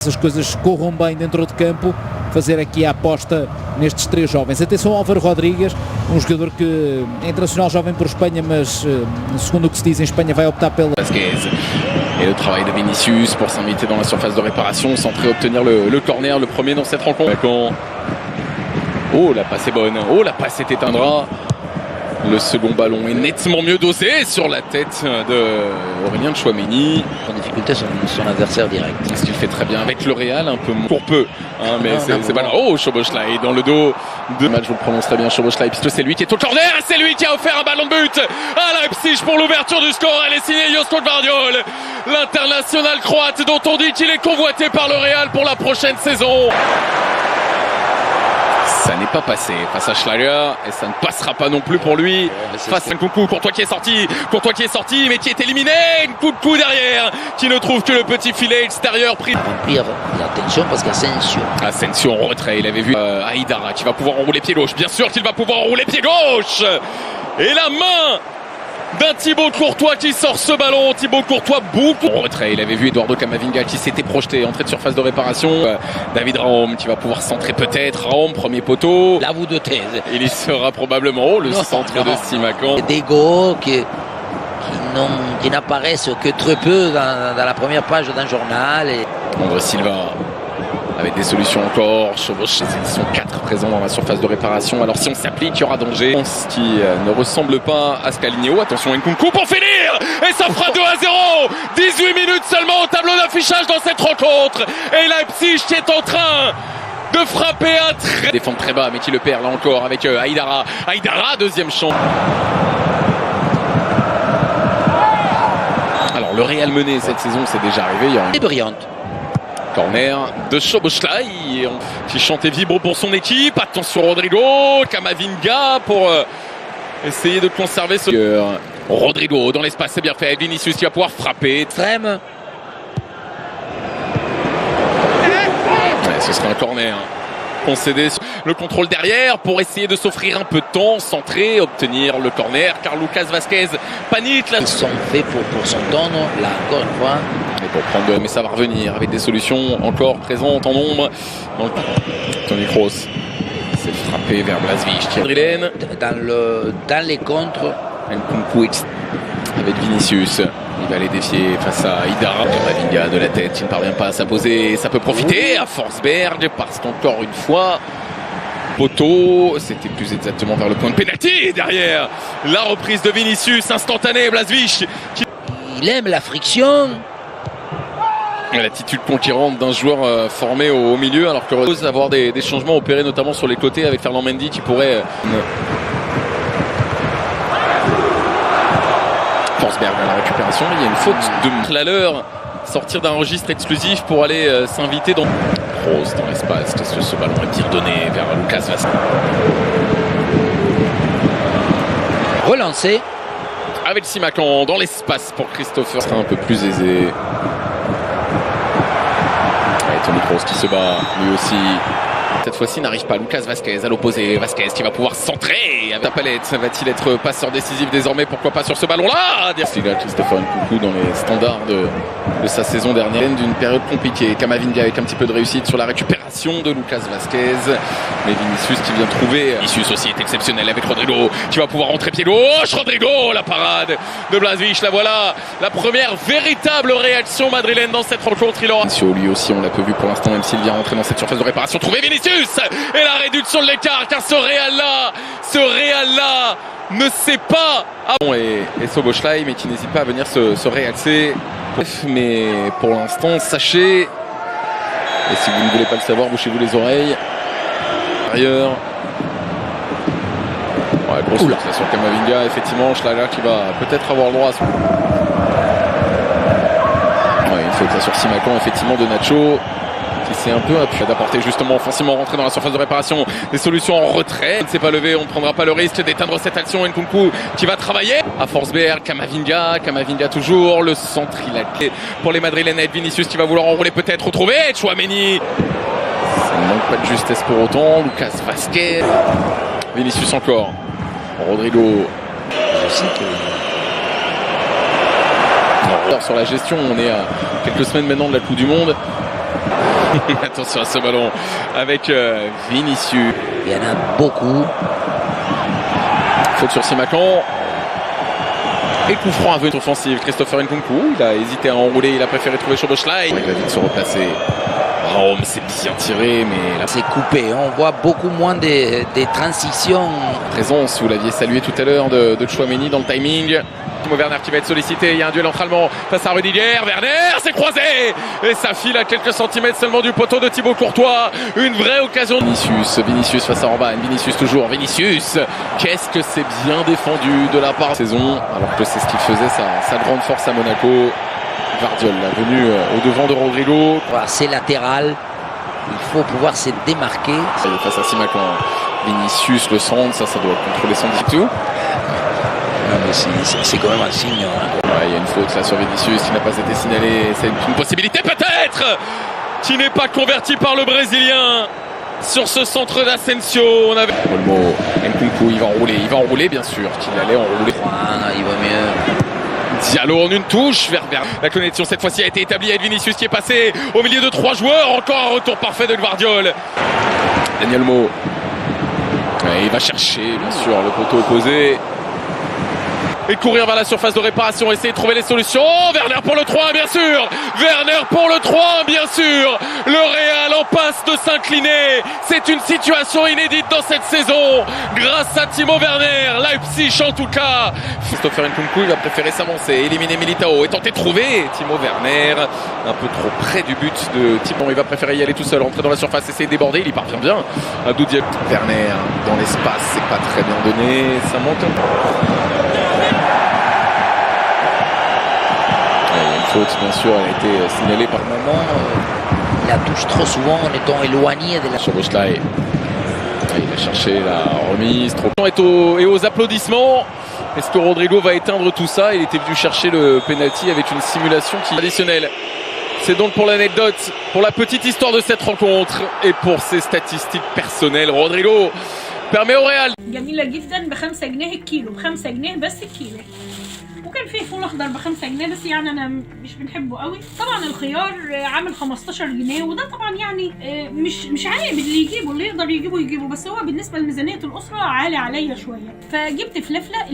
As coisas corram bem dentro de campo, fazer aqui a aposta nestes três jovens. Atenção ao Álvaro Rodrigues, um jogador que é internacional jovem por Espanha, mas segundo o que se diz em Espanha vai optar pela... Vasquez. Et le travail de Vinicius pour s'inviter dans la surface de réparation, centrer, obtenir le corner, le premier dans cette rencontre. Oh, la passe est bonne. Oh, la passe est éteindra. Le second ballon est nettement mieux dosé sur la tête d'Aurélien Tchouaméni. En difficulté son adversaire direct. Ce qu'il fait très bien avec le Real, un peu pour peu. Hein, mais c'est pas là. Oh, Szoboszlai dans le dos de match, je le prononce très bien, Szoboszlai, puisque c'est lui qui est au corner et c'est lui qui a offert un ballon de but à Leipzig pour l'ouverture du score. Elle est signée Josko Gvardiol, l'international croate dont on dit qu'il est convoité par le Real pour la prochaine saison. Ça n'est pas passé face à Schlager et ça ne passera pas non plus pour lui face à Nkunku. Courtois qui est sorti, mais qui est éliminé. Nkunku derrière, qui ne trouve que le petit filet extérieur pris. Remplir l'attention parce qu'Asensio en retrait, il avait vu Aïdara qui va pouvoir enrouler pied gauche. Bien sûr qu'il va pouvoir enrouler pied gauche. Et la main d'un Thibaut Courtois qui sort ce ballon. Thibaut Courtois beaucoup en retrait. Il avait vu Eduardo Camavinga qui s'était projeté, entrée de surface de réparation. David Raum qui va pouvoir centrer peut-être. Raum, premier poteau. Là vous doutez. Il y sera probablement le centre de Simakan. Des go qui n'apparaissent que très peu dans la première page d'un journal. André Silva avec des solutions encore. Ils sont 4 présents dans la surface de réparation. Alors si on s'applique, il y aura danger. Ce qui ne ressemble pas à Scaligno. Attention, Nkunku pour finir. Et ça fera 2-0. 18 minutes seulement au tableau d'affichage dans cette rencontre. Et Leipzig qui est en train de frapper un très... Défendre très bas, mais qui le perd là encore avec Aïdara. Aïdara, deuxième champ. Alors le Real mené cette saison, c'est déjà arrivé. Il y aura une... brillante. Corner de Szoboszlai qui chante et vibre pour son équipe. Attention Rodrigo, Camavinga pour essayer de conserver ce... Rodrigo dans l'espace, c'est bien fait. Vinicius qui va pouvoir frapper. Extrême. Ouais, ce sera un corner. Concédé le contrôle derrière pour essayer de s'offrir un peu de temps, centrer, obtenir le corner, car Lucas Vasquez panique là. Ils sont faits pour son temps, là encore une fois. Et pour prendre, mais ça va revenir avec des solutions encore présentes en nombre. Donc, Toni Kroos s'est frappé vers Blaswich. Madrilène. Dans les contres. Nkunku avec Vinicius. Il va les défier face à Aïdara. Camavinga de la tête qui ne parvient pas à s'imposer. Ça peut profiter à Forsberg parce qu'encore une fois, poteau, c'était plus exactement vers le point de pénalty. Derrière, la reprise de Vinicius instantanée. Blaswich. Il aime la friction. L'attitude conquérante d'un joueur formé au milieu, alors que Rose avoir des changements opérés notamment sur les côtés avec Ferland Mendy qui pourrait... Forsberg à la récupération, il y a une faute de Laleur, sortir d'un registre exclusif pour aller s'inviter dans... Rose dans l'espace, qu'est-ce que ce ballon est bien donné vers Lucas Vasquez. Relancé. Avec Simakan dans l'espace pour Christopher, c'est un peu plus aisé. Toni Kroos qui se bat, lui aussi. Cette fois-ci n'arrive pas. Lucas Vasquez à l'opposé. Vasquez qui va pouvoir centrer avec la palette. Va-t-il être passeur décisif désormais? Pourquoi pas sur ce ballon-là? Christopher Nkunku dans les standards de sa saison dernière. D'une période compliquée. Camavinga avec un petit peu de réussite sur la récupération de Lucas Vasquez. Mais Vinicius qui vient trouver. Vinicius aussi est exceptionnel avec Rodrigo qui va pouvoir rentrer pied gauche. Rodrigo, la parade de Blaswich. La voilà. La première véritable réaction madrilène dans cette rencontre. Il aura. Lui aussi, on l'a peu vu pour l'instant, même s'il vient rentrer dans cette surface de réparation. Trouver Vinicius et la réduction de l'écart, car ce Real-là ne sait pas. Et Szoboszlai, mais qui n'hésite pas à venir se réaxer. Mais pour l'instant, sachez, et si vous ne voulez pas le savoir, bouchez-vous les oreilles. Ailleurs. Ouais, grosse faute sur Camavinga, effectivement, Schlager qui va peut-être avoir le droit à son... Ouais, une faute là sur Simakan, effectivement, de Nacho. Qui s'est un peu appuyé d'apporter justement offensivement rentré dans la surface de réparation. Des solutions en retrait. Il ne s'est pas levé, on ne prendra pas le risque d'éteindre cette action. Nkunku qui va travailler à Forsberg, Camavinga toujours. Le centre, il a clé pour les Madrilènes avec Vinicius qui va vouloir enrouler peut-être, retrouver Tchouaméni. Ça ne manque pas de justesse pour autant. Lucas Vasquez. Vinicius encore. Rodrigo. Sur la gestion, on est à quelques semaines maintenant de la Coupe du Monde. Attention à ce ballon avec Vinicius. Il y en a beaucoup. Faute sur Simakan. Et coup franc à venir offensive. Christopher Nkunku, il a hésité à enrouler, il a préféré trouver Szoboszlai. Il va vite se replacer. Oh, mais c'est bien tiré, mais la C'est coupé. On voit beaucoup moins des transitions. présence, vous l'aviez salué tout à l'heure, de Tchouaméni dans le timing. Timo Werner qui va être sollicité, il y a un duel entre Allemands face à Rudiger. Werner s'est croisé et ça file à quelques centimètres seulement du poteau de Thibaut Courtois. Une vraie occasion. Vinicius face à Orban, Vinicius toujours, Vinicius. Qu'est-ce que c'est bien défendu de la part de saison, alors que c'est ce qu'il faisait sa grande force à Monaco. Gvardiol, la venue au devant de Rodrigo. Voilà, c'est latéral. Il faut pouvoir se démarquer. Ça y est, face à Simakan. Vinicius, le centre, ça doit contrôler son tout. Non, mais c'est quand même un signe. Hein. Ouais, il y a une faute là sur Vinicius qui n'a pas été signalée. C'est une possibilité peut-être qui n'est pas convertie par le Brésilien sur ce centre d'Asensio. On avait Olmo, Nkunku, il va enrouler bien sûr. Qu'il allait enrouler. Il va mieux. Diallo en une touche vers la connexion cette fois-ci a été établie avec Vinicius qui est passé au milieu de 3 joueurs. Encore un retour parfait de Gvardiol. Daniel Mo. Ouais, il va chercher bien sûr le poteau opposé. Et courir vers la surface de réparation, essayer de trouver les solutions. Oh, Werner pour le 3, bien sûr. Werner pour le 3, bien sûr. Le Real en passe de s'incliner. C'est une situation inédite dans cette saison. Grâce à Timo Werner, Leipzig en tout cas. Christopher Nkunku, il va préférer s'avancer, éliminer Militao et tenter de trouver Timo Werner. Un peu trop près du but de Timo. Il va préférer y aller tout seul, entrer dans la surface, essayer de déborder. Il y parvient bien. Abdou Diallo. Werner dans l'espace, c'est pas très bien donné. Ça monte un peu. Faute, bien sûr, elle a été signalée par Par moment, il la touche trop souvent en étant éloigné de la. Szoboszlai. Il a cherché la remise. Trop. Et aux applaudissements. Est-ce que Rodrigo va éteindre tout ça? Il était venu chercher le penalty avec une simulation qui est additionnelle. C'est donc pour l'anecdote, pour la petite histoire de cette rencontre et pour ses statistiques personnelles. Rodrigo permet au Real. جميلة جدا ب5 جنيه الكيلو، ب5 جنيه بس الكيلو. وكان في فول اخضر ب5 جنيه بس يعني انا مش بنحبه قوي. طبعا الخيار عامل 15 جنيه وده طبعا يعني مش عيب اللي يجيبه، اللي يقدر يجيبه بس هو بالنسبه لميزانيه الاسره عالي عليا شويه. فجبت فلفله.